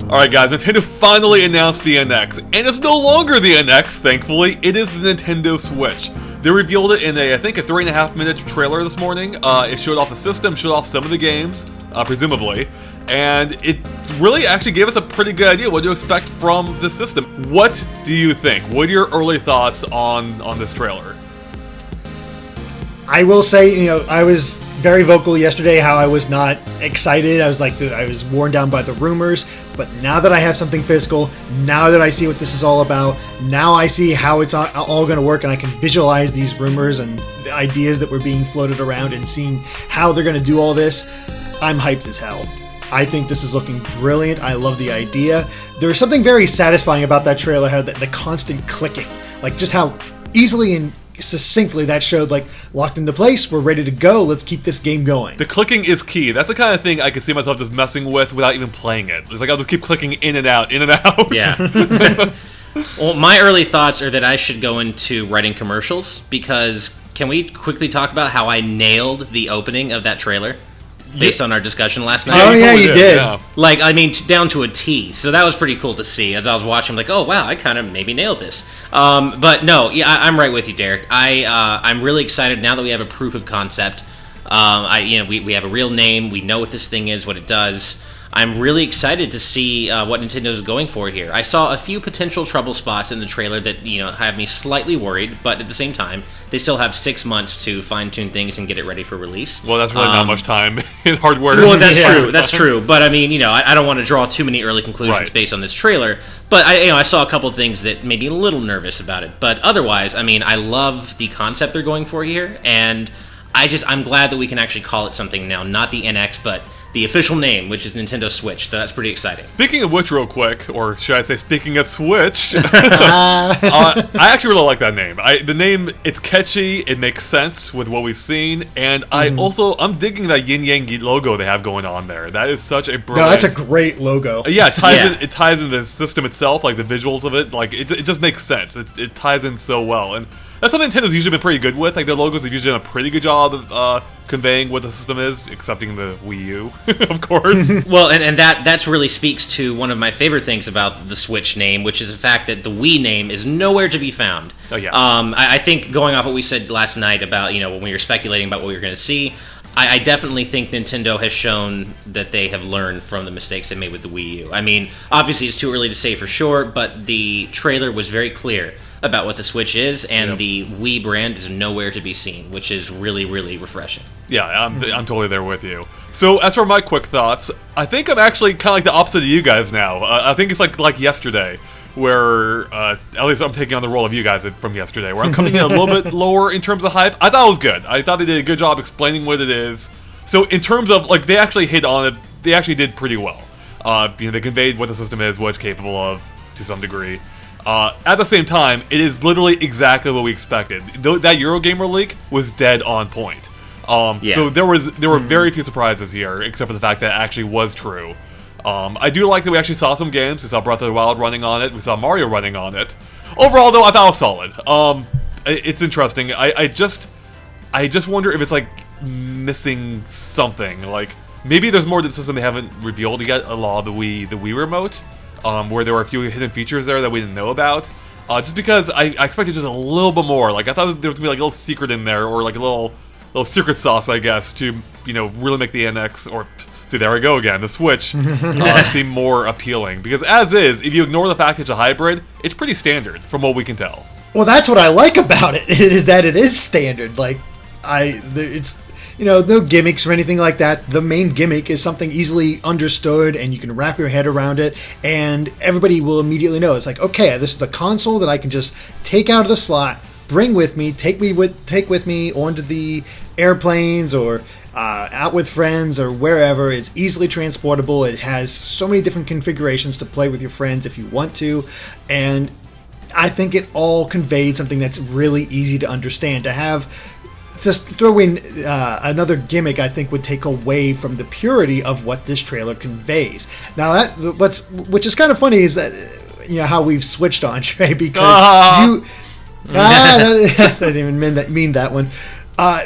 Alright guys, Nintendo finally announced the NX, and it's no longer the NX, thankfully, it is the Nintendo Switch. They revealed it in I think a 3.5 minute trailer this morning. It showed off the system, showed off some of the games, presumably, and it really actually gave us a pretty good idea what to expect from the system. What do you think? What are your early thoughts on this trailer? I will say, I was very vocal yesterday how I was not excited. I was worn down by the rumors, but now that I have something physical, now that I see what this is all about, now I see how it's all going to work, and I can visualize these rumors and the ideas that were being floated around and seeing how they're going to do all this. I'm hyped as hell. I think this is looking brilliant. I love the idea. There's something very satisfying about that trailer, how the constant clicking, like just how easily and succinctly that showed, like, locked into place, we're ready to go, let's keep this game going. The clicking is key. That's the kind of thing I can see myself just messing with without even playing it. It's like I'll just keep clicking in and out, in and out. Yeah. Well, my early thoughts are that I should go into writing commercials, because can we quickly talk about how I nailed the opening of that trailer? Based on our discussion last night. Oh, yeah, you did. Yeah. Like, I mean, down to a T. So that was pretty cool to see. As I was watching, I'm like, oh, wow, I kind of maybe nailed this. But no, yeah, I'm right with you, Derek. I'm really excited now that we have a proof of concept. We have a real name. We know what this thing is, what it does. I'm really excited to see what Nintendo's going for here. I saw a few potential trouble spots in the trailer that, have me slightly worried, but at the same time, they still have 6 months to fine-tune things and get it ready for release. Well, that's really not much time in hardware. Well, that's true. That's true. But I mean, I don't want to draw too many early conclusions based on this trailer. But I saw a couple of things that made me a little nervous about it. But otherwise, I mean, I love the concept they're going for here, and I'm glad that we can actually call it something now, not the NX, but the official name, which is Nintendo Switch, so that's pretty exciting. Speaking of which, real quick, or should I say speaking of Switch, I actually really like that name. The name, it's catchy, it makes sense with what we've seen, and I'm digging that yin-yang logo they have going on there. That is such a brilliant... No, that's a great logo. Yeah, it ties into the system itself, like the visuals of it, like it just makes sense. It ties in so well, and that's something Nintendo's usually been pretty good with. Like, their logos have usually done a pretty good job of conveying what the system is, excepting the Wii U, of course. Well, and that really speaks to one of my favorite things about the Switch name, which is the fact that the Wii name is nowhere to be found. Oh, yeah. I think going off what we said last night about, when we were speculating about what we were going to see, I definitely think Nintendo has shown that they have learned from the mistakes they made with the Wii U. I mean, obviously it's too early to say for sure, but the trailer was very clear about what the Switch is, and the Wii brand is nowhere to be seen, which is really, really refreshing. Yeah, I'm totally there with you. So, as for my quick thoughts, I think I'm actually kind of like the opposite of you guys now. I think it's like yesterday, where, at least I'm taking on the role of you guys from yesterday, where I'm coming in a little bit lower in terms of hype. I thought it was good. I thought they did a good job explaining what it is. So, in terms of, like, they actually hit on it, they actually did pretty well. They conveyed what the system is, what it's capable of, to some degree. At the same time, it is literally exactly what we expected. That Eurogamer leak was dead on point. So there were very few surprises here, except for the fact that it actually was true. I do like that we actually saw some games. We saw Breath of the Wild running on it. We saw Mario running on it. Overall, though, I thought it was solid. It's interesting. I just wonder if it's like missing something. Like, maybe there's more to the system they haven't revealed yet. A lot of the Wii remote. Where there were a few hidden features there that we didn't know about. Just because I expected just a little bit more. Like, I thought there was going to be like a little secret in there, or like a little secret sauce, I guess, to, really make the NX, or, see, there we go again, the Switch, seem more appealing. Because as is, if you ignore the fact it's a hybrid, it's pretty standard, from what we can tell. Well, that's what I like about it, is that it is standard. Like, it's... no gimmicks or anything like that. The main gimmick is something easily understood, and you can wrap your head around it, and everybody will immediately know. It's like, okay, this is a console that I can just take out of the slot, bring with me, take with me onto the airplanes or out with friends or wherever. It's easily transportable. It has so many different configurations to play with your friends if you want to, and I think it all conveyed something that's really easy to understand. To throw in another gimmick, I think, would take away from the purity of what this trailer conveys. Now, which is kind of funny is that how we've switched on, Trey, because I didn't even mean that one.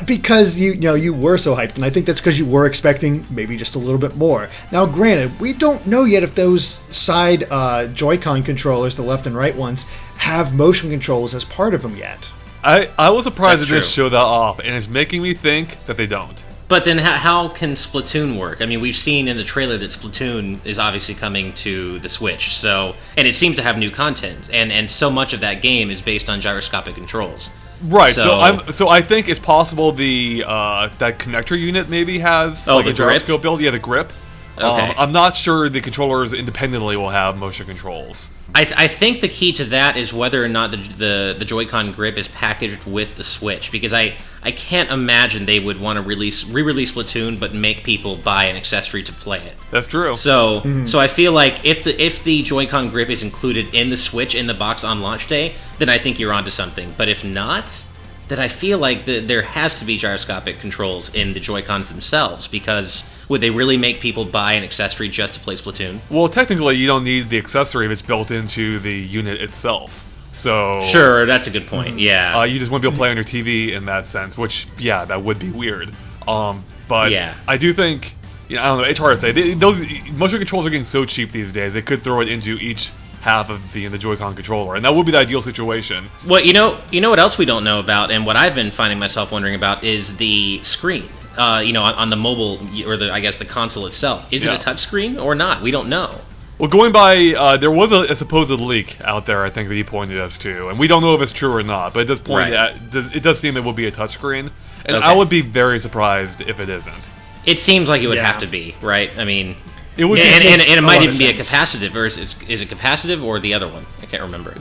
Because you were so hyped, and I think that's because you were expecting maybe just a little bit more. Now, granted, we don't know yet if those side Joy-Con controllers, the left and right ones, have motion controls as part of them yet. I was surprised That's they didn't true. show that off, and it's making me think that they don't. But then how can Splatoon work? I mean, we've seen in the trailer that Splatoon is obviously coming to the Switch, so and it seems to have new content, and so much of that game is based on gyroscopic controls. Right, so I think it's possible the that connector unit maybe has Oh, like the a grip? gyroscope build. Yeah, the grip. Okay. I'm not sure the controllers independently will have motion controls. I think the key to that is whether or not the Joy-Con grip is packaged with the Switch, because I can't imagine they would want to re-release Splatoon but make people buy an accessory to play it. That's true. So I feel like if the Joy-Con grip is included in the Switch in the box on launch day, then I think you're onto something. But if not, then I feel like there has to be gyroscopic controls in the Joy-Cons themselves, because would they really make people buy an accessory just to play Splatoon? Well, technically, you don't need the accessory if it's built into the unit itself. So Sure, that's a good point. Yeah. you just wouldn't be able to play on your TV in that sense, which that would be weird. But Yeah. I do think I don't know. It's hard to say. Those motion controls are getting so cheap these days. They could throw it into each half of the Joy-Con controller, and that would be the ideal situation. Well, you know what else we don't know about, and what I've been finding myself wondering about is the screen. On the mobile or the console itself. Is it a touch screen or not? We don't know. Well, going by, there was a supposed leak out there, I think, that he pointed us to, and we don't know if it's true or not, but it does point Right. it does seem it will be a touchscreen, and Okay. I would be very surprised if it isn't. It seems like it would Yeah. have to be, right? I mean, It would and be it might lot even of be a sense. capacitive, or is it capacitive or the other one? I can't remember.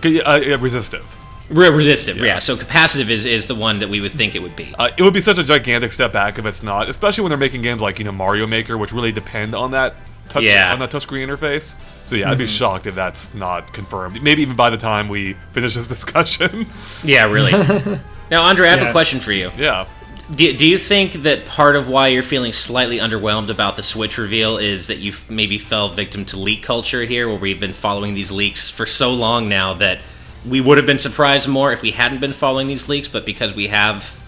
resistive. Resistive, yeah. So capacitive is the one that we would think it would be. It would be such a gigantic step back if it's not, especially when they're making games like Mario Maker, which really depend on that touchscreen interface. So yeah, I'd be shocked if that's not confirmed. Maybe even by the time we finish this discussion. Yeah, really. Now, Andre, I have a Yeah. question for you. Yeah. Do you think that part of why you're feeling slightly underwhelmed about the Switch reveal is that you maybe fell victim to leak culture here, where we've been following these leaks for so long now that we would have been surprised more if we hadn't been following these leaks, but because we have,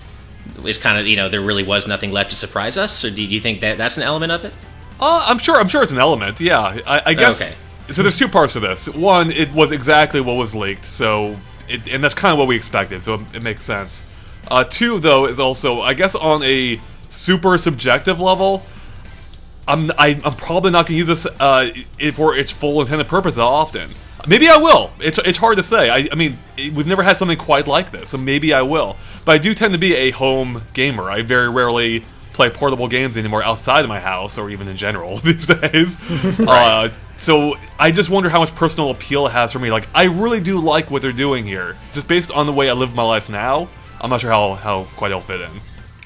it's kind of, there really was nothing left to surprise us? Or do you think that that's an element of it? I'm sure it's an element. Yeah, I guess. Okay. So there's two parts to this. One, it was exactly what was leaked, and that's kind of what we expected, so it makes sense. Two, though, is also, I guess, on a super subjective level, I'm probably not going to use this for its full intended purpose that often. Maybe I will. It's hard to say. I mean, we've never had something quite like this, so maybe I will. But I do tend to be a home gamer. I very rarely play portable games anymore outside of my house, or even in general these days. So I just wonder how much personal appeal it has for me. Like, I really do like what they're doing here. Just based on the way I live my life now, I'm not sure how quite it'll fit in.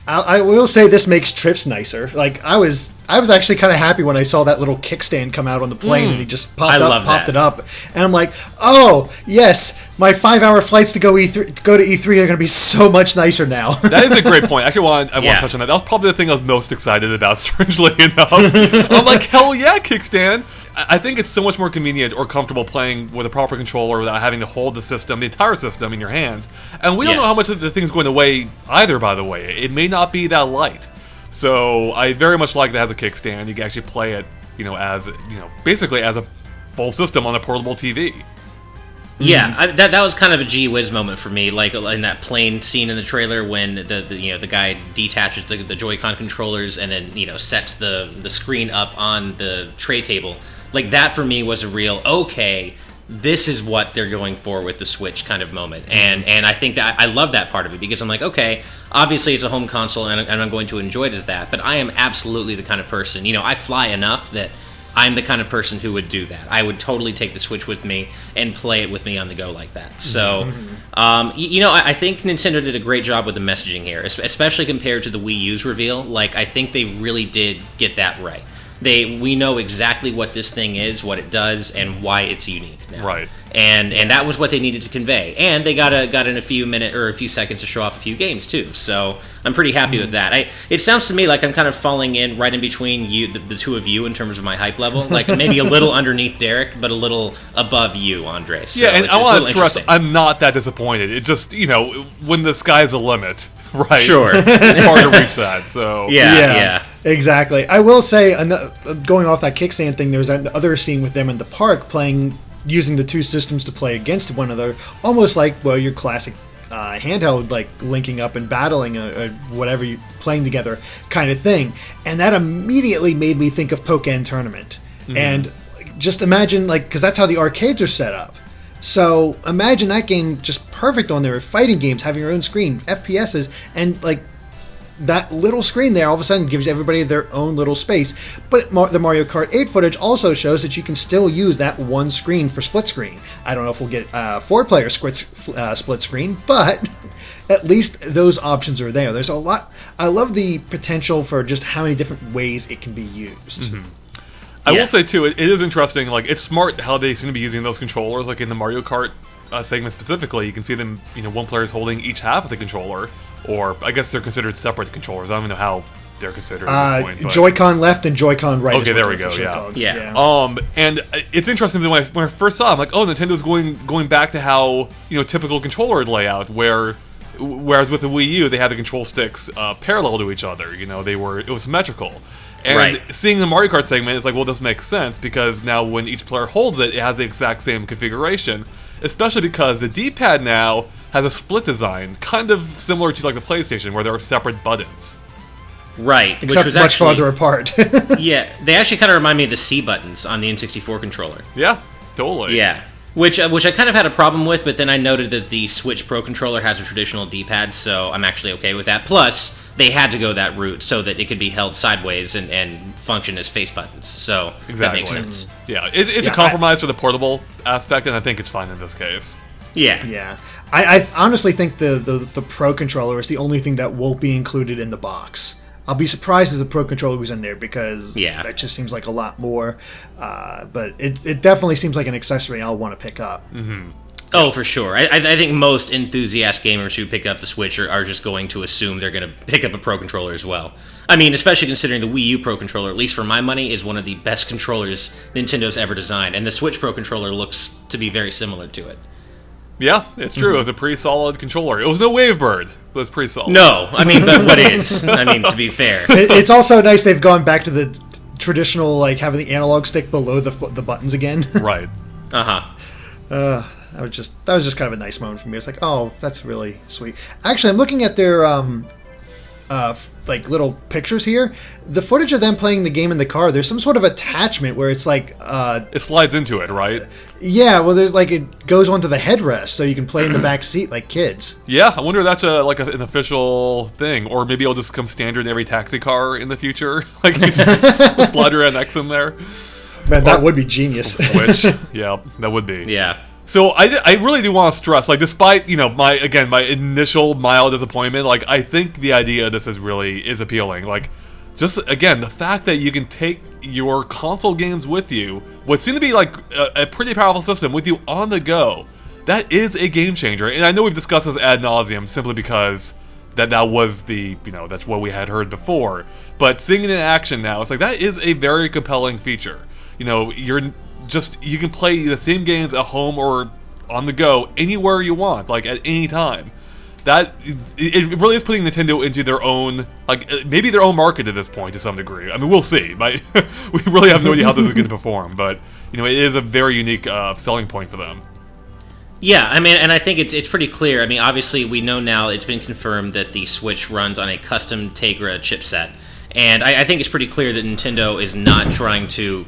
I will say this makes trips nicer. Like I was actually kind of happy when I saw that little kickstand come out on the plane and he just popped that. it up, and I'm like, oh yes, my 5-hour flights to go to E3 are going to be so much nicer now. That is a great point. Actually, I want to touch on that. That was probably the thing I was most excited about, strangely enough. I'm like, hell yeah, kickstand. I think it's so much more convenient or comfortable playing with a proper controller without having to hold the entire system in your hands. And we don't know how much of the thing's going to weigh either, by the way. It may not be that light. So I very much like that it has a kickstand. You can actually play it, basically as a full system on a portable TV. Yeah, that was kind of a gee whiz moment for me, like in that plane scene in the trailer when the guy detaches the Joy-Con controllers and then sets the screen up on the tray table. Like that for me was a real okay. This is what they're going for with the Switch kind of moment, and I think that I love that part of it because I'm like, okay, obviously it's a home console and I'm going to enjoy it as that, but I am absolutely the kind of person, I fly enough that I'm the kind of person who would do that. I would totally take the Switch with me and play it with me on the go like that. So, I think Nintendo did a great job with the messaging here, especially compared to the Wii U's reveal. Like, I think they really did get that right. We know exactly what this thing is, what it does, and why it's unique now. Right. And that was what they needed to convey. And they got in a few seconds to show off a few games too. So I'm pretty happy with that. It sounds to me like I'm kind of falling in right in between you, the two of you, in terms of my hype level. Like maybe a little underneath Derek, but a little above you, Andre. So yeah, and I want to stress, interesting. I'm not that disappointed. It just, when the sky's the limit Right. Sure. It's hard to reach that, so... Yeah. Exactly. I will say, going off that kickstand thing, there was that other scene with them in the park using the two systems to play against one another, almost like, well, your classic handheld, like linking up and battling or whatever, you playing together kind of thing. And that immediately made me think of Pokken Tournament. Mm-hmm. And just imagine, like, because that's how the arcades are set up. So imagine that game just perfect on there, fighting games, having your own screen, FPSs, and like that little screen there all of a sudden gives everybody their own little space. But the Mario Kart 8 footage also shows that you can still use that one screen for split screen. I don't know if we'll get 4-player split screen, but at least those options are there. There's a lot. I love the potential for just how many different ways it can be used. Mm-hmm. I will say, too, it is interesting, like, it's smart how they seem to be using those controllers, like in the Mario Kart segment specifically. You can see them, one player is holding each half of the controller, or I guess they're considered separate controllers. I don't even know how they're considered at this point. But... Joy-Con left and Joy-Con right. Okay, there we go, yeah. And it's interesting that when I first saw it, I'm like, oh, Nintendo's going back to how, typical controller layout, whereas with the Wii U, they had the control sticks parallel to each other. It was symmetrical. And seeing the Mario Kart segment, it's like, well, this makes sense, because now when each player holds it, it has the exact same configuration, especially because the D-pad now has a split design, kind of similar to like the PlayStation, where there are separate buttons. Right. Except which was much farther apart. Yeah, they actually kind of remind me of the C buttons on the N64 controller. Yeah, totally. Yeah. Which I kind of had a problem with, but then I noted that the Switch Pro controller has a traditional D-pad, so I'm actually okay with that. Plus, they had to go that route so that it could be held sideways and function as face buttons. So that makes sense. Yeah, it's a compromise for the portable aspect, and I think it's fine in this case. Yeah. Yeah. I honestly think the Pro controller is the only thing that won't be included in the box. I'll be surprised if the Pro controller was in there, because that just seems like a lot more. But it definitely seems like an accessory I'll want to pick up. Mm-hmm. Oh, for sure. I think most enthusiast gamers who pick up the Switch are just going to assume they're going to pick up a Pro controller as well. I mean, especially considering the Wii U Pro controller, at least for my money, is one of the best controllers Nintendo's ever designed, and the Switch Pro controller looks to be very similar to it. Yeah, it's true. It was a pretty solid controller. It was no Wavebird, but it's pretty solid. No, I mean, but what is? I mean, to be fair. It's also nice they've gone back to the traditional, like, having the analog stick below the buttons again. Right. Uh-huh. That was just kind of a nice moment for me. It's like, oh, that's really sweet. Actually, I'm looking at their like little pictures here. The footage of them playing the game in the car, there's some sort of attachment where it's like it slides into it, right? Yeah, well, there's like, it goes onto the headrest so you can play in the back seat like kids. Yeah, I wonder if that's an official thing, or maybe it'll just come standard in every taxi car in the future. Like, you just slide around X in there. Man, that would be genius. Switch. Yeah, that would be. Yeah. So I really do want to stress, like, despite, my initial mild disappointment, like, I think the idea of this is appealing. Like, just, again, the fact that you can take your console games with you, what seemed to be, like, a pretty powerful system with you on the go, that is a game changer. And I know we've discussed this ad nauseum simply because that was that's what we had heard before. But seeing it in action now, it's like, that is a very compelling feature. You can play the same games at home or on the go anywhere you want, like at any time. That it really is putting Nintendo into their own, like, maybe their own market at this point to some degree. I mean, we'll see. We really have no idea how this is going to perform, but it is a very unique selling point for them. Yeah, I mean, and I think it's pretty clear. I mean, obviously, we know now it's been confirmed that the Switch runs on a custom Tegra chipset, and I think it's pretty clear that Nintendo is not trying to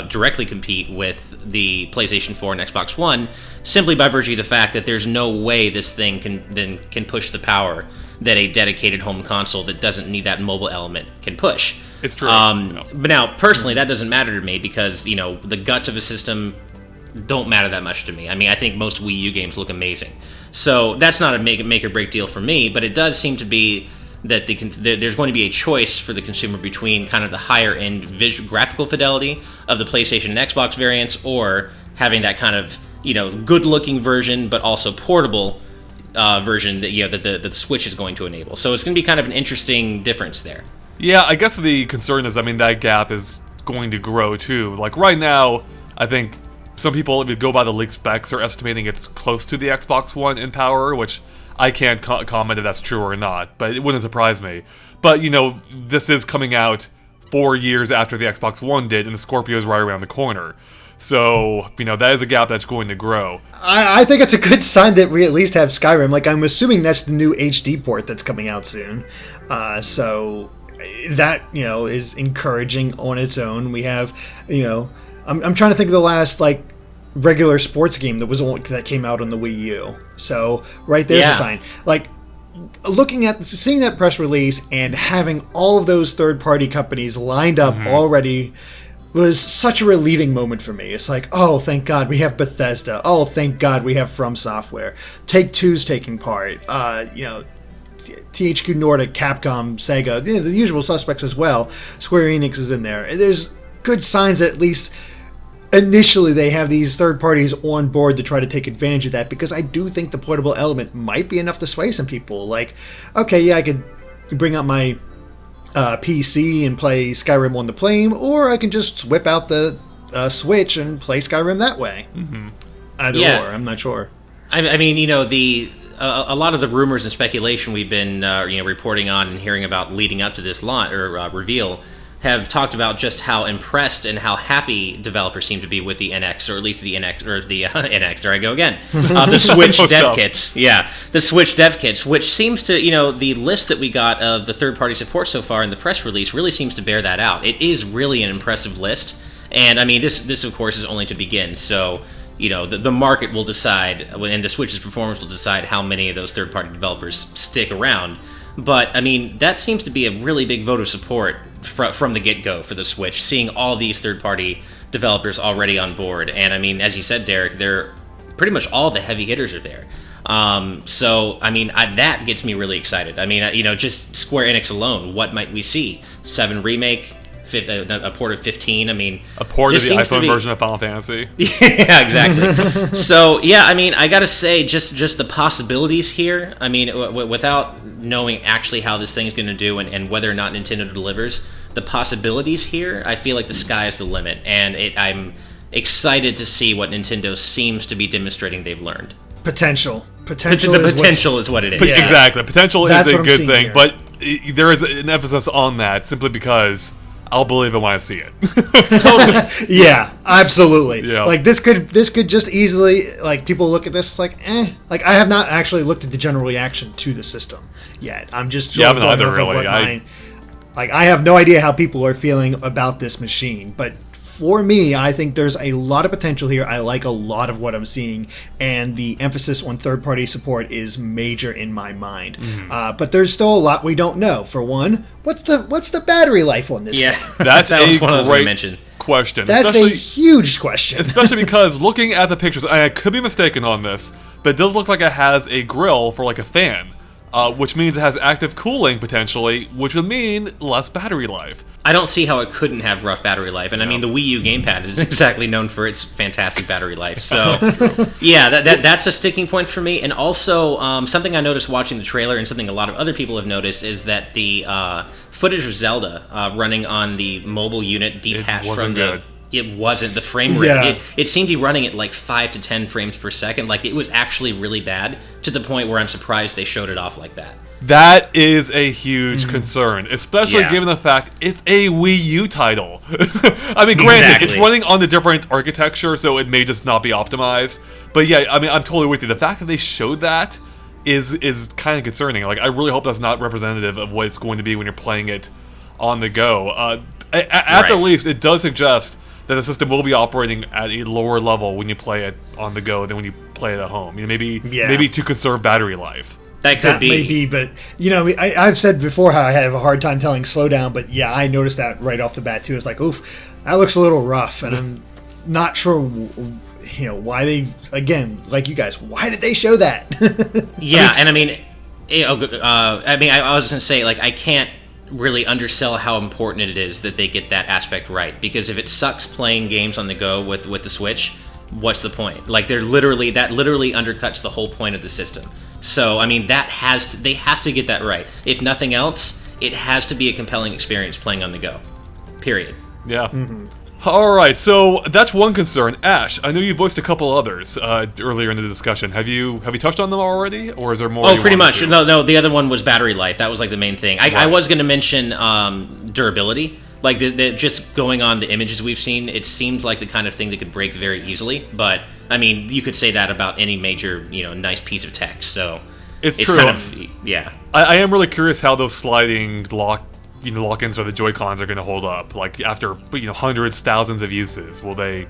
directly compete with the PlayStation 4 and Xbox One, simply by virtue of the fact that there's no way this thing can push the power that a dedicated home console that doesn't need that mobile element can push. It's true. But now, personally, that doesn't matter to me because, the guts of a system don't matter that much to me. I mean, I think most Wii U games look amazing. So that's not a make or break deal for me, but it does seem to be that there's going to be a choice for the consumer between kind of the higher end graphical fidelity of the PlayStation and Xbox variants, or having that kind of good looking version but also portable version that the Switch is going to enable. So it's going to be kind of an interesting difference there. Yeah, I guess the concern is, that gap is going to grow too. Like right now, I think some people, if you go by the leaked specs, are estimating it's close to the Xbox One in power, which I can't comment if that's true or not, but it wouldn't surprise me. But, this is coming out 4 years after the Xbox One did, and the Scorpio is right around the corner. So, that is a gap that's going to grow. I think it's a good sign that we at least have Skyrim. Like, I'm assuming that's the new HD port that's coming out soon. So that, is encouraging on its own. We have, I'm trying to think of the last, regular sports game that came out on the Wii U. So right there's a sign. Like, seeing that press release and having all of those third-party companies lined up already was such a relieving moment for me. It's like, oh, thank God we have Bethesda. Oh, thank God we have From Software. Take-Two's taking part. THQ Nordic, Capcom, Sega, the usual suspects as well. Square Enix is in there. There's good signs that at least initially they have these third parties on board to try to take advantage of that, because I do think the portable element might be enough to sway some people. Like, okay, yeah, I could bring out my PC and play Skyrim on the plane, or I can just whip out the Switch and play Skyrim that way. Either or, I'm not sure. I mean, a lot of the rumors and speculation we've been reporting on and hearing about leading up to this launch or reveal have talked about just how impressed and how happy developers seem to be with the NX, or at least the NX, or the NX, there I go again, the Switch dev kits. Yeah, the Switch dev kits, which seems to, the list that we got of the third-party support so far in the press release really seems to bear that out. It is really an impressive list, and I mean, this of course is only to begin, so the market will decide, and the Switch's performance will decide how many of those third-party developers stick around. But, I mean, that seems to be a really big vote of support from the get-go for the Switch, seeing all these third-party developers already on board. And, I mean, as you said, Derek, they're pretty much all the heavy hitters are there. So, I mean, that gets me really excited. I mean, just Square Enix alone, what might we see? 7 Remake, a port of 15. I mean, a port of the iPhone version of Final Fantasy. Yeah, exactly. So yeah, I mean, I gotta say, just the possibilities here. I mean, without knowing actually how this thing's going to do and whether or not Nintendo delivers, the possibilities here, I feel like the sky is the limit, and I'm excited to see what Nintendo seems to be demonstrating they've learned. Potential is what it is. Yeah. Exactly, potential That's is a good thing, here. but there is an emphasis on that simply because I'll believe it when I see it. Totally. Yeah, absolutely. Yeah. Like this could just easily, like, people look at this, it's like, Like, I have not actually looked at the general reaction to the system yet. I'm just I haven't either, really. I have no idea how people are feeling about this machine, but for me, I think there's a lot of potential here. I like a lot of what I'm seeing, and the emphasis on third-party support is major in my mind. But there's still a lot we don't know. For one, what's the battery life on this thing? That's that was a one of those great we mentioned. question. That's a huge question. Especially because looking at the pictures, and I could be mistaken on this, but it does look like it has a grill for like a fan. Which means it has active cooling, potentially, which would mean less battery life. I don't see how it couldn't have rough battery life. And I mean, the Wii U gamepad isn't exactly known for its fantastic battery life. So, yeah, that's a sticking point for me. And also, something I noticed watching the trailer, and something a lot of other people have noticed, is that the footage of Zelda running on the mobile unit detached from the... It wasn't the frame rate. Yeah. It seemed to be running at like 5 to 10 frames per second. Like, it was actually really bad, to the point where I'm surprised they showed it off like that. That is a huge concern, especially given the fact it's a Wii U title. I mean, granted, it's running on a different architecture, so it may just not be optimized. But yeah, I mean, I'm totally with you. The fact that they showed that is kind of concerning. Like, I really hope that's not representative of what it's going to be when you're playing it on the go. At the least, it does suggest that the system will be operating at a lower level when you play it on the go than when you play it at home. Maybe to conserve battery life. That could be. May be, but I've said before how I have a hard time telling slow down, but yeah, I noticed that right off the bat too. It's like, oof, that looks a little rough, and I'm not sure, why they, again, like you guys, why did they show that? Yeah, and I mean, I was gonna say, like, I can't really undersell how important it is that they get that aspect right, because if it sucks playing games on the go with the Switch, what's the point? Like, that literally undercuts the whole point of the system. So I mean, they have to get that right. If nothing else, it has to be a compelling experience playing on the go. Period. Yeah. Alright, so that's one concern. Ash, I know you voiced a couple others earlier in the discussion. Have you touched on them already? Or is there more? Oh, pretty much. No, the other one was battery life. That was like the main thing. I was going to mention durability. Like, just going on the images we've seen, it seems like the kind of thing that could break very easily. But, I mean, you could say that about any major, nice piece of tech. So, it's true. Kind of, yeah. I am really curious how those sliding lock-ins or the Joy-Cons are going to hold up. Like, after, hundreds, thousands of uses, will they,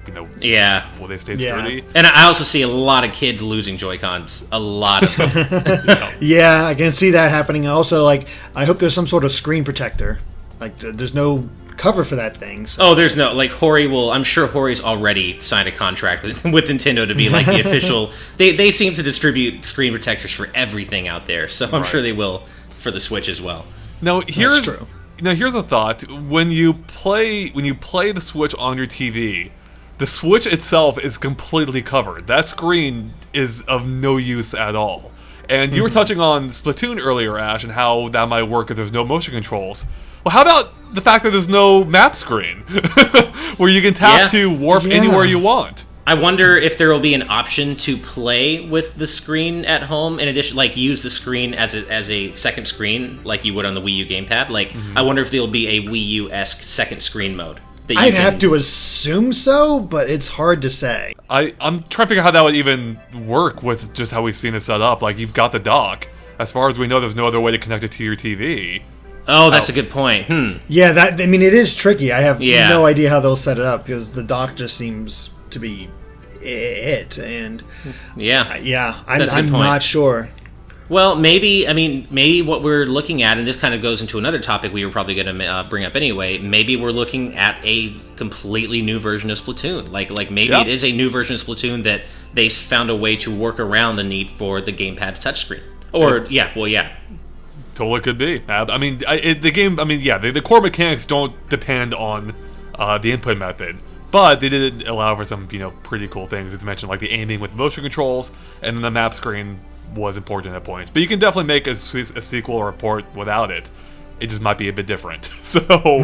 will they stay sturdy? And I also see a lot of kids losing Joy-Cons. A lot of them. Yeah, I can see that happening. Also, like, I hope there's some sort of screen protector. Like, there's no cover for that thing. So. Oh, there's no, like, I'm sure Hori's already signed a contract with Nintendo to be like the official. They seem to distribute screen protectors for everything out there, so I'm sure they will for the Switch as well. Now here's a thought. When you play the Switch on your TV, the Switch itself is completely covered. That screen is of no use at all. And you were touching on Splatoon earlier, Ash, and how that might work if there's no motion controls. Well, how about the fact that there's no map screen where you can tap to warp anywhere you want? I wonder if there will be an option to play with the screen at home in addition, like use the screen as a second screen like you would on the Wii U gamepad. Like, I wonder if there'll be a Wii U-esque second screen mode. I'd have to assume so, but it's hard to say. I'm trying to figure out how that would even work with just how we've seen it set up. Like, you've got the dock. As far as we know, there's no other way to connect it to your TV. Oh, that's a good point. Yeah, it is tricky. I have no idea how they'll set it up because the dock just seems to be it, and I'm not sure. Well, maybe what we're looking at, and this kind of goes into another topic we were probably going to bring up anyway. Maybe we're looking at a completely new version of Splatoon. Like maybe it is a new version of Splatoon that they found a way to work around the need for the gamepad's touchscreen. Or Totally could be. I mean, the game. I mean, the core mechanics don't depend on the input method, but they did allow for some, pretty cool things. As mentioned, like the aiming with motion controls, and then the map screen was important at points. But you can definitely make a sequel or a port without it. It just might be a bit different. So,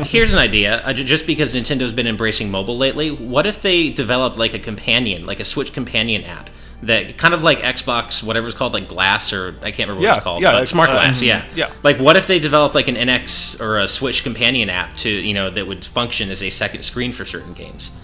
here's an idea. Just because Nintendo's been embracing mobile lately, what if they developed like a companion, like a Switch companion app? That kind of like Xbox, whatever it's called, like Glass, or I can't remember what it's called. But Smart Glass, yeah. Like, what if they developed like an NX or a Switch companion app to, that would function as a second screen for certain games?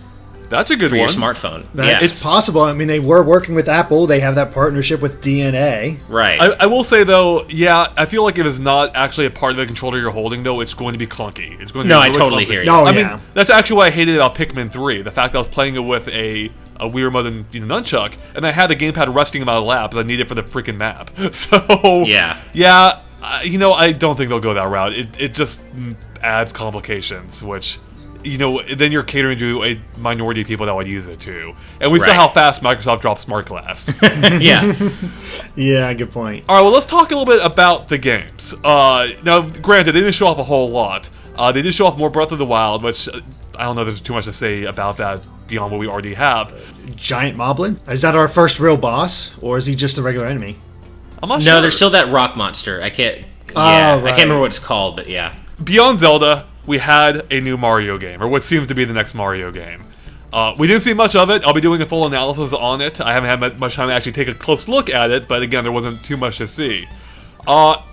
That's a good for one. Your smartphone. It's possible. I mean, they were working with Apple. They have that partnership with DNA. Right. I will say though, I feel like if it's not actually a part of the controller you're holding, though, it's going to be clunky. It's going to be I totally hear you. No, I mean, that's actually what I hated about Pikmin 3. The fact that I was playing it with a weird mother nunchuck, and I had the gamepad resting in my lap as I needed it for the freaking map. So I don't think they'll go that route. It just adds complications, which then you're catering to a minority of people that would use it too. And we saw how fast Microsoft dropped Smart Glass. Yeah, good point. All right, well, let's talk a little bit about the games. Now, granted, they didn't show off a whole lot. They did show off more Breath of the Wild, which I don't know if there's too much to say about that beyond what we already have. Giant Moblin? Is that our first real boss, or is he just a regular enemy? I'm not sure. No, there's still that rock monster. I can't remember what it's called, but yeah. Beyond Zelda, we had a new Mario game, or what seems to be the next Mario game. We didn't see much of it. I'll be doing a full analysis on it. I haven't had much time to actually take a close look at it, but again, there wasn't too much to see.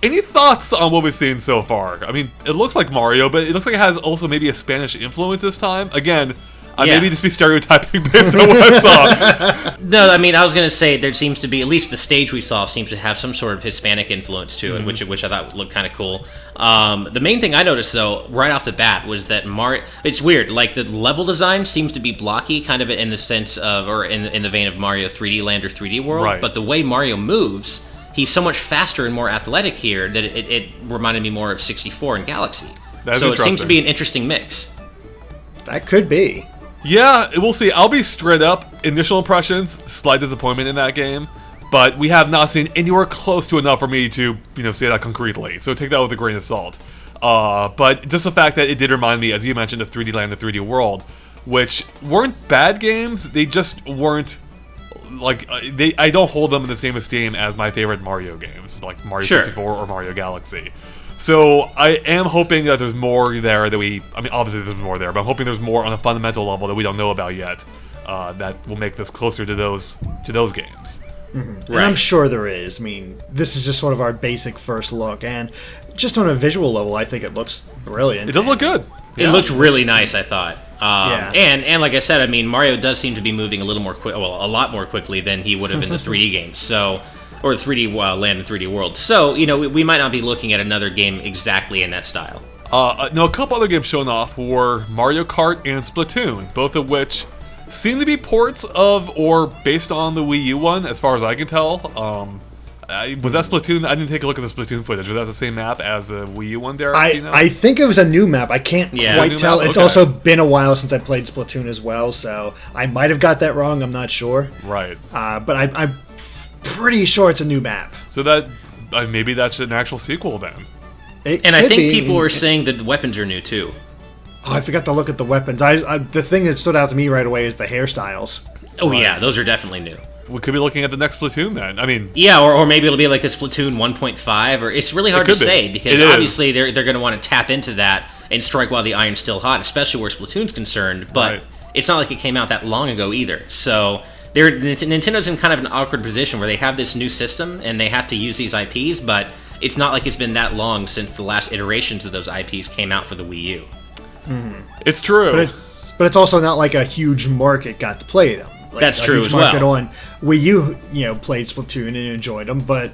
Any thoughts on what we've seen so far? I mean, it looks like Mario, but it looks like it has also maybe a Spanish influence this time. Again, maybe just be stereotyping based on what I saw. No, I mean, I was going to say there seems to be, at least the stage we saw seems to have some sort of Hispanic influence to it, which I thought looked kind of cool. The main thing I noticed, though, right off the bat, was that Mario, it's weird, like the level design seems to be blocky, kind of in the sense of, or in the vein of Mario 3D Land or 3D World, but the way Mario moves, he's so much faster and more athletic here that it reminded me more of 64 and Galaxy. So it seems to be an interesting mix. That could be. Yeah, we'll see. I'll be straight up. Initial impressions, slight disappointment in that game, but we have not seen anywhere close to enough for me to, say that concretely. So take that with a grain of salt. But just the fact that it did remind me, as you mentioned, of 3D Land and 3D World, which weren't bad games. They just weren't I don't hold them in the same esteem as my favorite Mario games, like Mario 64 or Mario Galaxy. So I am hoping that there's more there that obviously there's more there, but I'm hoping there's more on a fundamental level that we don't know about yet that will make this closer to those games. And I'm sure there is. I mean, this is just sort of our basic first look, and just on a visual level, I think it looks brilliant. It does look good. It looked really nice, I thought. Yeah. And like I said, I mean, Mario does seem to be moving a little more a lot more quickly than he would have in the 3D games. So, or 3D Land and 3D World. So, we might not be looking at another game exactly in that style. No, a couple other games shown off were Mario Kart and Splatoon, both of which seem to be ports of or based on the Wii U one, as far as I can tell. Was that Splatoon? I didn't take a look at the Splatoon footage. Was that the same map as the Wii U one, Derek? I think it was a new map. I can't quite tell. Map? It's Okay. also been a while since I played Splatoon as well, so I might have got that wrong. I'm not sure. Right. But I'm pretty sure it's a new map. So that maybe that's an actual sequel then. And I think people were saying that the weapons are new too. Oh, I forgot to look at the weapons. The thing that stood out to me right away is the hairstyles. Oh yeah, those are definitely new. We could be looking at the next Splatoon then. I mean, yeah, or maybe it'll be like a Splatoon 1.5, or it's really hard to say because obviously they're going to want to tap into that and strike while the iron's still hot, especially where Splatoon's concerned. But it's not like it came out that long ago either. So Nintendo's in kind of an awkward position where they have this new system and they have to use these IPs, but it's not like it's been that long since the last iterations of those IPs came out for the Wii U. It's true, but it's also not like a huge market got to play them. Like That's true as market well. On Wii U, played Splatoon and enjoyed them, but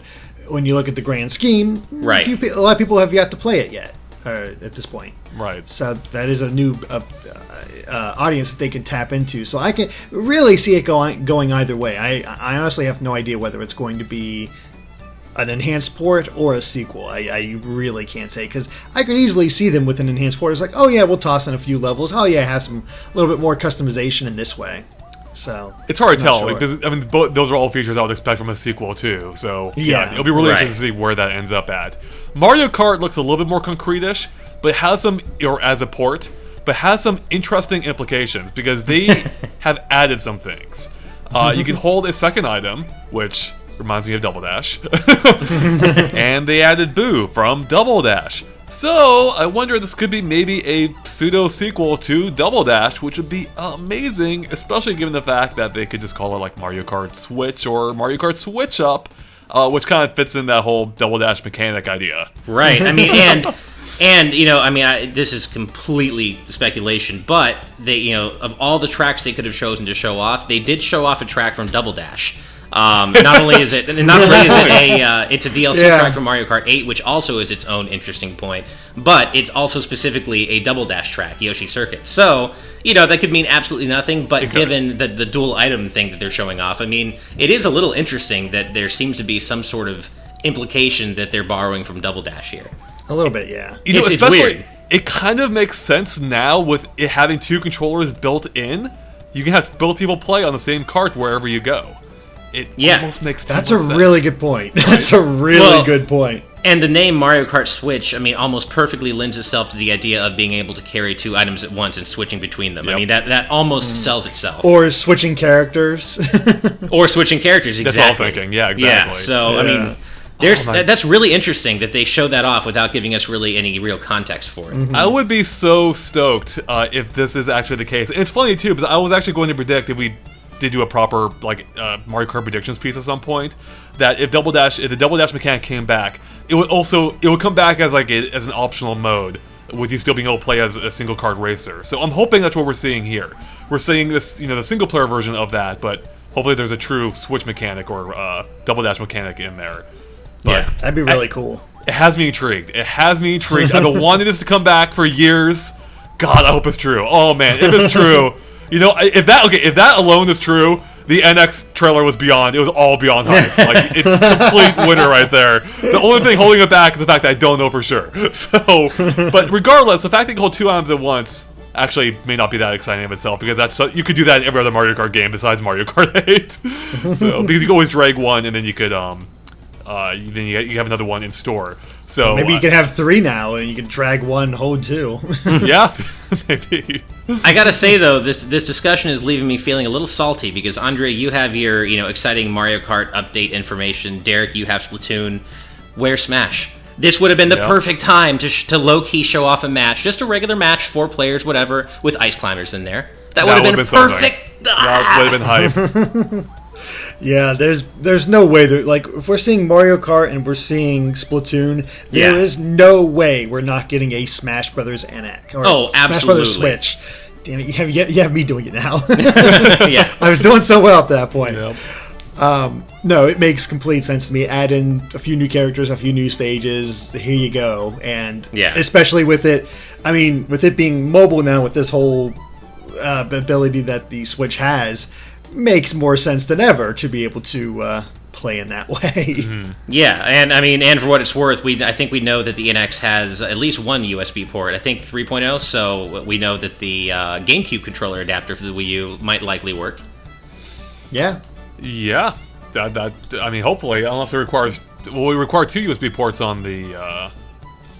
when you look at the grand scheme, right. a lot of people have yet to play it yet at this point. Right. So that is a new audience that they can tap into. So I can really see it going either way. I honestly have no idea whether it's going to be an enhanced port or a sequel. I really can't say, because I could easily see them with an enhanced port. It's like, oh yeah, we'll toss in a few levels. Oh yeah, have a little bit more customization in this way. So it's hard to tell sure. because those are all features I would expect from a sequel too. So yeah, it'll be really interesting to see where that ends up at. Mario Kart looks a little bit more concrete-ish, but has some, or as a port, but has some interesting implications because they have added some things. You can hold a second item, which reminds me of Double Dash, and they added Boo from Double Dash. So, I wonder if this could be maybe a pseudo-sequel to Double Dash, which would be amazing, especially given the fact that they could just call it like Mario Kart Switch or Mario Kart Switch Up, which kind of fits in that whole Double Dash mechanic idea. Right, I mean, and this is completely speculation, but they, of all the tracks they could have chosen to show off, they did show off a track from Double Dash. Not only is it it's a DLC track from Mario Kart 8, which also is its own interesting point, but it's also specifically a Double Dash track, Yoshi Circuit. So, that could mean absolutely nothing, but given the dual item thing that they're showing off, I mean, it is a little interesting that there seems to be some sort of implication that they're borrowing from Double Dash here. A little bit, yeah. It's especially, weird. It kind of makes sense now with it having two controllers built in. You can have both people play on the same cart wherever you go. It almost makes That's too a much sense. really good point. That's a really good point. And the name Mario Kart Switch, I mean, almost perfectly lends itself to the idea of being able to carry two items at once and switching between them. Yep. I mean, that almost sells itself. Or switching characters. Or switching characters, exactly. That's all thinking, yeah, exactly. Yeah, so, I mean, that's really interesting that they showed that off without giving us really any real context for it. I would be so stoked if this is actually the case. And it's funny, too, because I was actually going to predict if we did do a proper Mario Kart predictions piece at some point, that if the Double Dash mechanic came back, it would come back as as an optional mode, with you still being able to play as a single card racer. So I'm hoping that's what we're seeing here. We're seeing this, the single player version of that, but hopefully there's a true Switch mechanic or Double Dash mechanic in there. But that'd be really cool. It has me intrigued. I've been wanting this to come back for years. God, I hope it's true. Oh man, if it's true. If that alone is true, the NX trailer was beyond. It was all beyond hype. It's complete winner right there. The only thing holding it back is the fact that I don't know for sure. So, but regardless, the fact that you can hold two items at once actually may not be that exciting of itself, because you could do that in every other Mario Kart game besides Mario Kart 8. So, because you can always drag one and then you could you have another one in store. So maybe you can have three now, and you can drag one, hold two. Yeah, maybe. I gotta say though, this discussion is leaving me feeling a little salty because Andre, you have your exciting Mario Kart update information. Derek, you have Splatoon. Where's Smash? This would have been the Yep. perfect time to low-key show off a match, just a regular match, 4 players, whatever, with ice climbers in there. That would have been something. perfect. That would have been hype. Yeah, there's no way that, like, if we're seeing Mario Kart and we're seeing Splatoon, there Yeah. is no way we're not getting a Smash Brothers NX or Oh, Smash Brothers absolutely. Switch. Damn it, you have me doing it now. Yeah. I was doing so well up to that point. Yep. No, it makes complete sense to me. Add in a few new characters, a few new stages. Here you go, and Yeah. especially with it. I mean, with it being mobile now, with this whole ability that the Switch has, makes more sense than ever to be able to play in that way. Mm-hmm. Yeah, and I mean, and for what it's worth, I think we know that the NX has at least one USB port. I think 3.0. So we know that the GameCube controller adapter for the Wii U might likely work. Yeah. Yeah. That I mean, hopefully, unless it requires. Well, we require 2 USB ports on the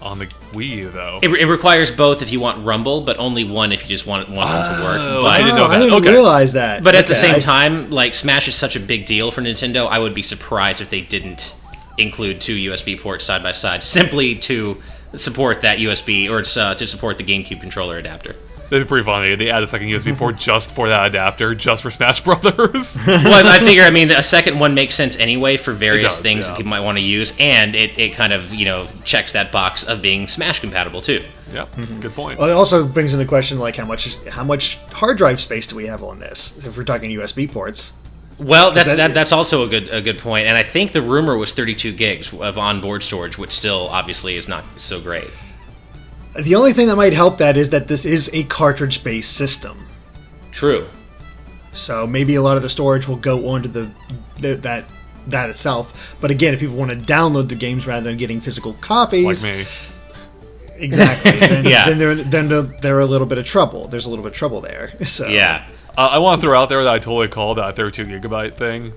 Wii U, though. It requires both if you want Rumble, but only one if you just want one to work. I didn't know I that. didn't Okay. realize that. But at the Okay, same time, like, Smash is such a big deal for Nintendo, I would be surprised if they didn't include 2 USB ports side by side, simply to support that USB, or to support the GameCube controller adapter. That'd be pretty funny. They add a second USB port just for that adapter, just for Smash Brothers. Well, I figure, I mean, a second one makes sense anyway for various does, things yeah. that people might want to use, and it kind of, checks that box of being Smash compatible, too. Yep, good point. Well, it also brings into question, like, how much hard drive space do we have on this? If we're talking USB ports. Well, that- that's also a good point, and I think the rumor was 32 gigs of onboard storage, which still obviously is not so great. The only thing that might help that is that this is a cartridge-based system. True. So maybe a lot of the storage will go onto that itself. But again, if people want to download the games rather than getting physical copies, Like me. exactly, then, Yeah. then they're a little bit of trouble. There's a little bit of trouble there. So Yeah. I want to throw out there that I totally called that 32 gigabyte thing.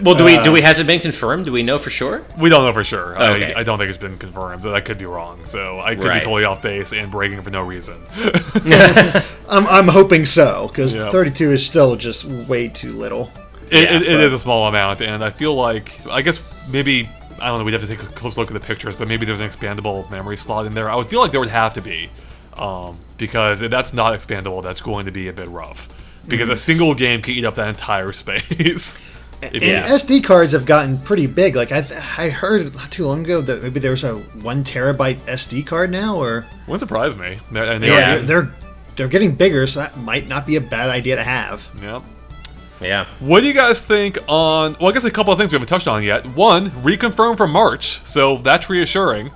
Well, has it been confirmed? Do we know for sure? We don't know for sure. Okay. I don't think it's been confirmed, so that could be wrong. So I could be Right. totally off base and breaking for no reason. I'm hoping so, because Yeah. 32 is still just way too little. It is a small amount, and I feel like, I guess maybe, I don't know, we'd have to take a close look at the pictures, but maybe there's an expandable memory slot in there. I would feel like there would have to be, because if that's not expandable, that's going to be a bit rough. Because a single game can eat up that entire space. If you- And SD cards have gotten pretty big. Like I heard not too long ago that maybe there's a 1 terabyte SD card now, or Wouldn't surprise me. And yeah, they're getting bigger, so that might not be a bad idea to have. Yep. Yeah. What do you guys think on... Well, I guess a couple of things we haven't touched on yet. One, reconfirmed for March, so that's reassuring.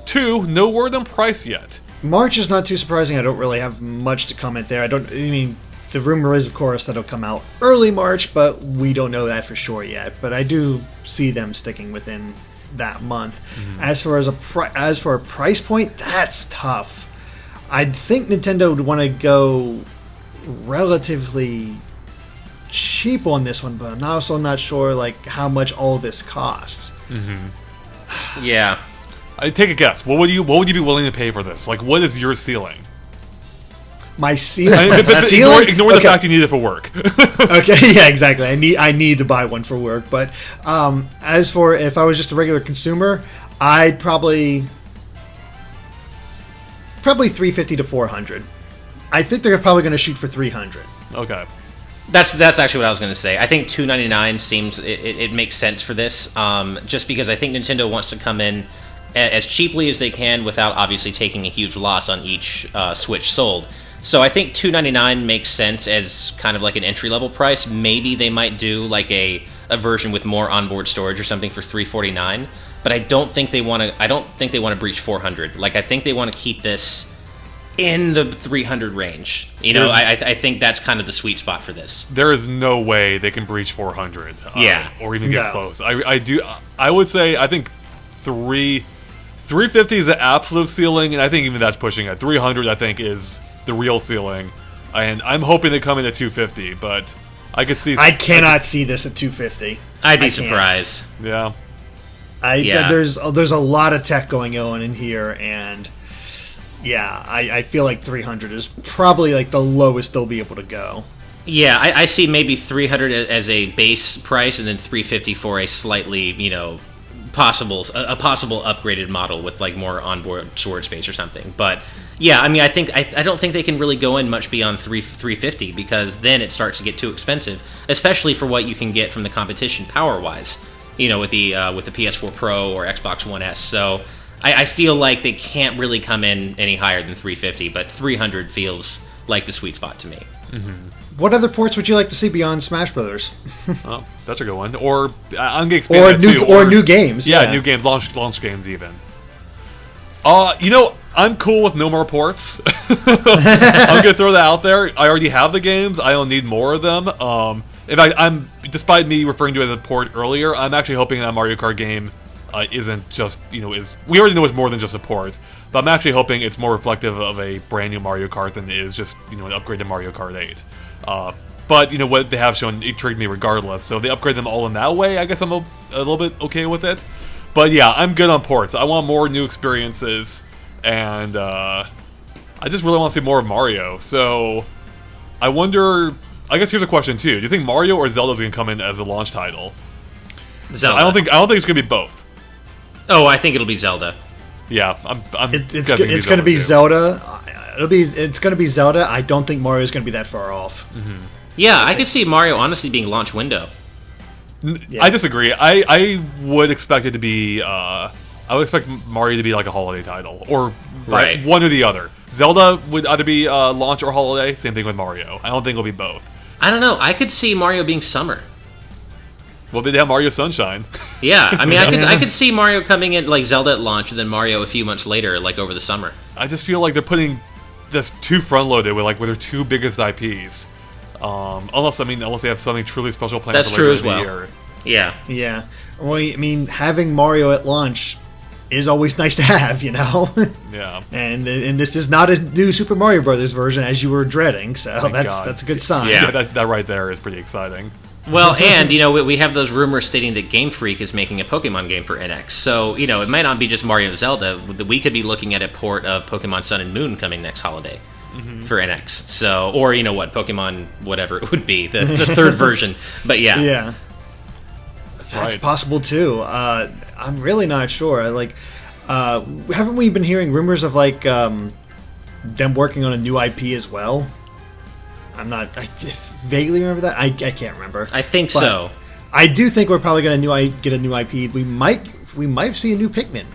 2, no word on price yet. March is not too surprising. I don't really have much to comment there. I mean, the rumor is, of course, that it'll come out early March, but we don't know that for sure yet. But I do see them sticking within that month. As for a price point, that's tough. I think Nintendo would want to go relatively cheap on this one, but I'm also not sure like how much all this costs. Yeah. Take a guess. What would you be willing to pay for this? Like, what is your ceiling? My ceiling. I mean, ignore the fact you need it for work. Okay, yeah, exactly. I need to buy one for work. But as for if I was just a regular consumer, I'd probably 350 to 400. I think they're probably going to shoot for 300. Okay. That's actually what I was going to say. I think $299 seems it makes sense for this, just because I think Nintendo wants to come in as cheaply as they can without obviously taking a huge loss on each Switch sold. So I think $299 makes sense as kind of like an entry level price. Maybe they might do like a version with more onboard storage or something for $349. But I don't think they want to. I don't think they want to breach 400. Like I think they want to keep this in the 300 range. You know, I think that's kind of the sweet spot for this. There is no way they can breach 400. Yeah. Or even get No. close. I would say, I think 350 is the absolute ceiling, and I think even that's pushing it. 300, I think, is the real ceiling. And I'm hoping they come in at 250, but I could see... I cannot see this at 250. I'd be I can't. surprised. Yeah. Yeah. There's a lot of tech going on in here, and yeah, I feel like 300 is probably like the lowest they'll be able to go. Yeah, I see maybe 300 as a base price, and then 350 for a slightly, a possible upgraded model with like more onboard storage space or something. But yeah, I mean, I don't think they can really go in much beyond 350 because then it starts to get too expensive, especially for what you can get from the competition power wise. With the PS4 Pro or Xbox One S. So I feel like they can't really come in any higher than 350, but 300 feels like the sweet spot to me. Mm-hmm. What other ports would you like to see beyond Smash Brothers? Oh, that's a good one. Or I'm gonna expand that too. Or new games. Yeah, new games, launch games even. I'm cool with no more ports. I'm gonna throw that out there. I already have the games. I don't need more of them. I'm despite me referring to it as a port earlier, I'm actually hoping that Mario Kart game isn't just we already know it's more than just a port, but I'm actually hoping it's more reflective of a brand new Mario Kart than it is just an upgrade to Mario Kart 8. But what they have shown intrigued me regardless. So if they upgrade them all in that way, I guess I'm a little bit okay with it. But yeah, I'm good on ports. I want more new experiences, and I just really want to see more of Mario. So I wonder. I guess here's a question too. Do you think Mario or Zelda's gonna come in as a launch title? Zelda. I don't think it's gonna be both. Oh, I think it'll be Zelda. Yeah, it's gonna be Zelda. It's gonna be Zelda. I don't think Mario's gonna be that far off. Mm-hmm. Yeah, I could see Mario honestly being launch window. Yeah. I disagree. I would expect it to be. I would expect Mario to be like a holiday title, or right. One or the other. Zelda would either be launch or holiday. Same thing with Mario. I don't think it'll be both. I don't know. I could see Mario being summer. Well, they'd have Mario Sunshine. Yeah, I mean, I could see Mario coming in like Zelda at launch, and then Mario a few months later, like over the summer. I just feel like they're putting this too front-loaded with their two biggest IPs. Unless they have something truly special planned. That's for true as later in well. the year. Yeah. Yeah. Well, I mean, having Mario at launch is always nice to have, Yeah. And this is not a new Super Mario Brothers version as you were dreading, so Thank that's God. a good sign. Yeah, that right there is pretty exciting. Well, and we have those rumors stating that Game Freak is making a Pokemon game for NX. So it might not be just Mario and Zelda. We could be looking at a port of Pokemon Sun and Moon coming next holiday for NX. So, or Pokemon whatever it would be, the third version. But yeah, yeah, that's possible too. I'm really not sure. Haven't we been hearing rumors of them working on a new IP as well? I vaguely remember that. I can't remember. I think so. I do think we're probably going to get a new IP. We might see a new Pikmin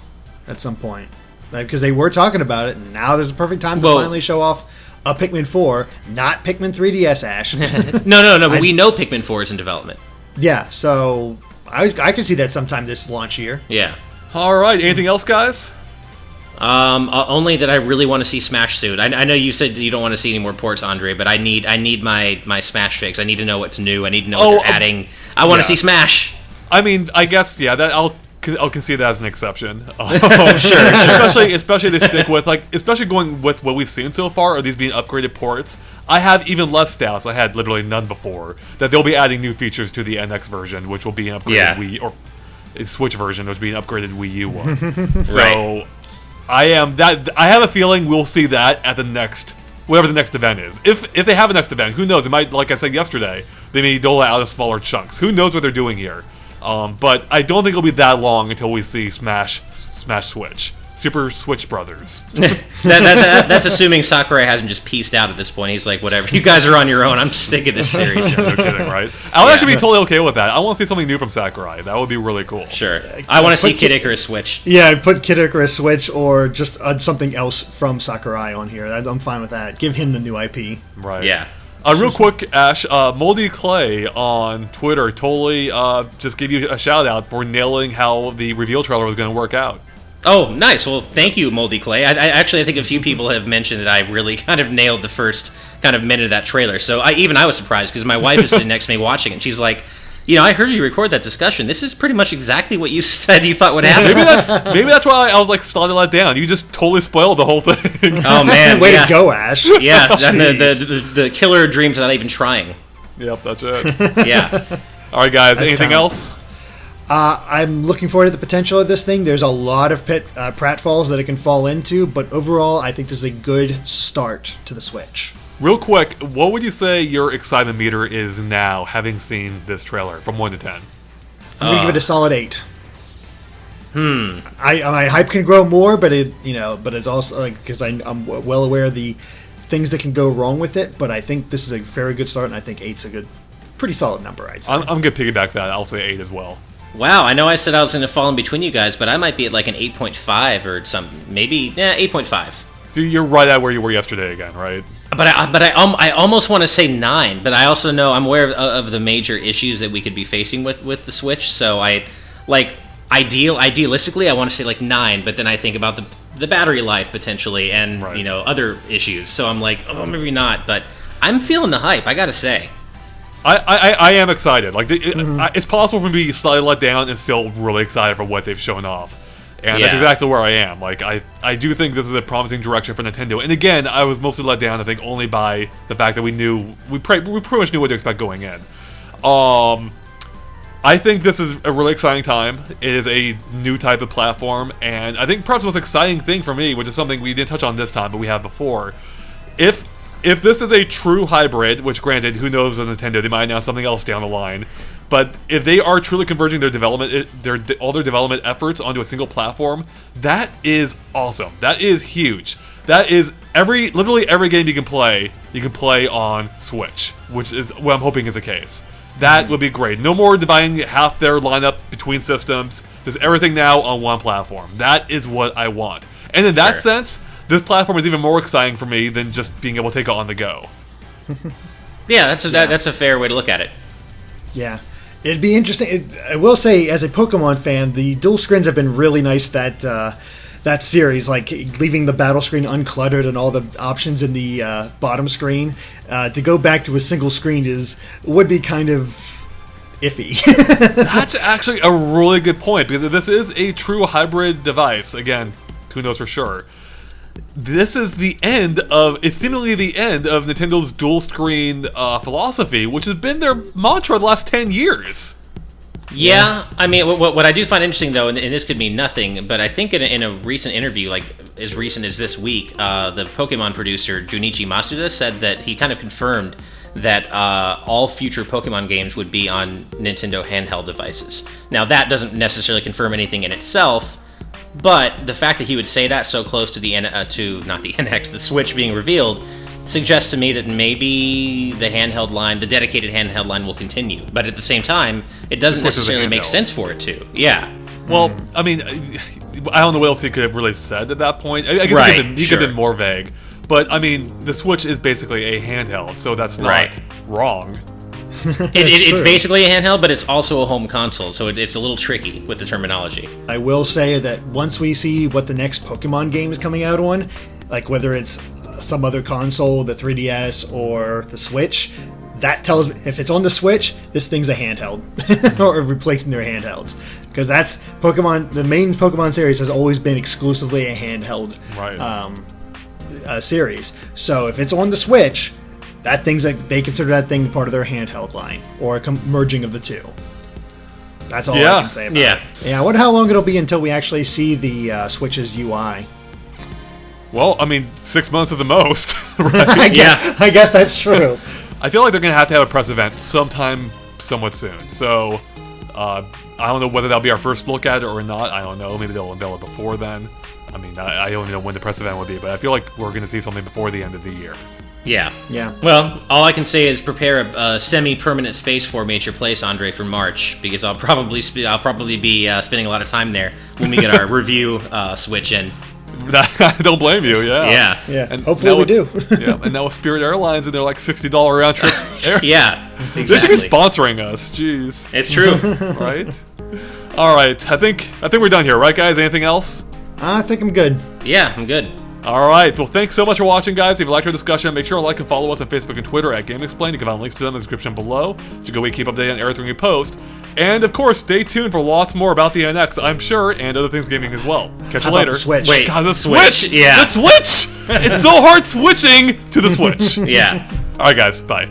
at some point, because they were talking about it. And now there's a perfect time to finally show off a Pikmin 4, not Pikmin 3DS, Ash. No. But we know Pikmin 4 is in development. Yeah, so I could see that sometime this launch year. Yeah. All right. Anything else, guys? Only that I really want to see Smash soon. I know you said you don't want to see any more ports, Andre, but I need my Smash fix. I need to know what's new. I need to know what they're adding. I want to see Smash. I mean, I guess that I'll concede that as an exception. Sure. Especially they stick with especially going with what we've seen so far. Are these being upgraded ports? I have even less doubts. I had literally none before that they'll be adding new features to the NX version, which will be an upgraded Wii or Switch version, which will be an upgraded Wii U one. So. Right. I have a feeling we'll see that at the next, whatever the next event is. If they have a next event, who knows? It might, like I said yesterday, they may dole it out in smaller chunks. Who knows what they're doing here? But I don't think it'll be that long until we see Smash Switch. Super Switch Brothers. That's assuming Sakurai hasn't just pieced out at this point. He's like, whatever, you guys are on your own. I'm sick of this series. Yeah, no kidding, right? I would actually be totally okay with that. I want to see something new from Sakurai. That would be really cool. Sure. I want to see Kid Icarus Switch. Yeah, put Kid Icarus Switch or just something else from Sakurai on here. I'm fine with that. Give him the new IP. Right. Yeah. Real quick, Ash, Moldy Clay on Twitter totally just gave you a shout out for nailing how the reveal trailer was going to work out. Oh, nice. Well, thank you, Moldy Clay. I think a few people have mentioned that I really kind of nailed the first kind of minute of that trailer. So I was surprised because my wife is sitting next to me watching it, and she's like, I heard you record that discussion. This is pretty much exactly what you said you thought would happen. Maybe that's why I was slowing that down. You just totally spoiled the whole thing. Oh, man. Way to go, Ash. Yeah, the killer dreams without even trying. Yep, that's it. Yeah. All right, guys. Anything else? I'm looking forward to the potential of this thing. There's a lot of pratfalls that it can fall into, but overall, I think this is a good start to the Switch. Real quick, what would you say your excitement meter is now, having seen this trailer from 1 to 10? I'm gonna give it a solid 8. My hype can grow more, but it's also like because I'm well aware of the things that can go wrong with it. But I think this is a very good start, and I think 8's a pretty solid number. I'd say. I'm gonna piggyback that. I'll say 8 as well. Wow, I know I said I was going to fall in between you guys, but I might be at like an 8.5 or something. Maybe 8.5. So you're right at where you were yesterday again, right? But I almost want to say 9, but I also know I'm aware of the major issues that we could be facing with the Switch. So idealistically, I want to say like 9, but then I think about the battery life potentially and other issues. So I'm like, oh, maybe not. But I'm feeling the hype. I gotta say. I am excited. Like it's possible for me to be slightly let down and still really excited for what they've shown off. And that's exactly where I am. Like, I do think this is a promising direction for Nintendo. And again, I was mostly let down, I think, only by the fact that we pretty much knew what to expect going in. I think this is a really exciting time. It is a new type of platform, and I think perhaps the most exciting thing for me, which is something we didn't touch on this time, but we have before, if this is a true hybrid, which granted, who knows with Nintendo, they might announce something else down the line. But if they are truly converging their development, all their development efforts onto a single platform, that is awesome. That is huge. That is literally every game you can play on Switch, which is what I'm hoping is the case. That would be great. No more dividing half their lineup between systems. Just everything now on one platform. That is what I want. And in that sense, this platform is even more exciting for me than just being able to take it on the go. Yeah, that's a fair way to look at it. Yeah. It'd be interesting. I will say, as a Pokemon fan, the dual screens have been really nice. That series, like leaving the battle screen uncluttered and all the options in the bottom screen, to go back to a single screen would be kind of iffy. That's actually a really good point, because if this is a true hybrid device, again, who knows for sure. This is it's seemingly the end of Nintendo's dual screen philosophy, which has been their mantra the last 10 years. Yeah, I mean, what I do find interesting, though, and this could mean nothing, but I think in a recent interview, like as recent as this week, the Pokemon producer Junichi Masuda said that he kind of confirmed that all future Pokemon games would be on Nintendo handheld devices. Now, that doesn't necessarily confirm anything in itself, but the fact that he would say that so close to the Switch being revealed, suggests to me that maybe the dedicated handheld line will continue. But at the same time, it doesn't necessarily make sense for it to. Yeah. Well, I mean, I don't know what else he could have really said at that point. I guess he could have been more vague. But, I mean, the Switch is basically a handheld, so that's not wrong. It's basically a handheld, but it's also a home console, so it's a little tricky with the terminology. I will say that once we see what the next Pokemon game is coming out on, like whether it's some other console, the 3DS, or the Switch, that tells me if it's on the Switch, this thing's a handheld, or replacing their handhelds. Because that's Pokemon, the main Pokemon series has always been exclusively a handheld series. So if it's on the Switch, they consider that thing part of their handheld line, or a merging of the two. That's all I can say about it. Yeah, I wonder how long it'll be until we actually see the Switch's UI. Well, I mean, 6 months at the most, right? I guess that's true. I feel like they're going to have a press event sometime somewhat soon. So, I don't know whether that'll be our first look at it or not. I don't know. Maybe they'll unveil it before then. I mean, I don't know when the press event will be, but I feel like we're going to see something before the end of the year. Yeah. Yeah. Well, all I can say is prepare a semi-permanent space for me at your place, Andre, for March, because I'll probably be spending a lot of time there when we get our review Switch in. I don't blame you. Yeah. And hopefully we do. And now with Spirit Airlines and their like $60 round trip. Yeah. Exactly. They should be sponsoring us. Jeez. It's true. Right. All right. I think we're done here, right, guys? Anything else? I think I'm good. Yeah, I'm good. All right. Well, thanks so much for watching, guys. If you liked our discussion, make sure to like and follow us on Facebook and Twitter at GameXplain. You can find links to them in the description below, so go keep updated on everything we post. And, of course, stay tuned for lots more about the NX, I'm sure, and other things gaming as well. Catch you later. The Switch? Wait, God, the Switch! Yeah. The Switch! It's so hard switching to the Switch. Yeah. All right, guys. Bye.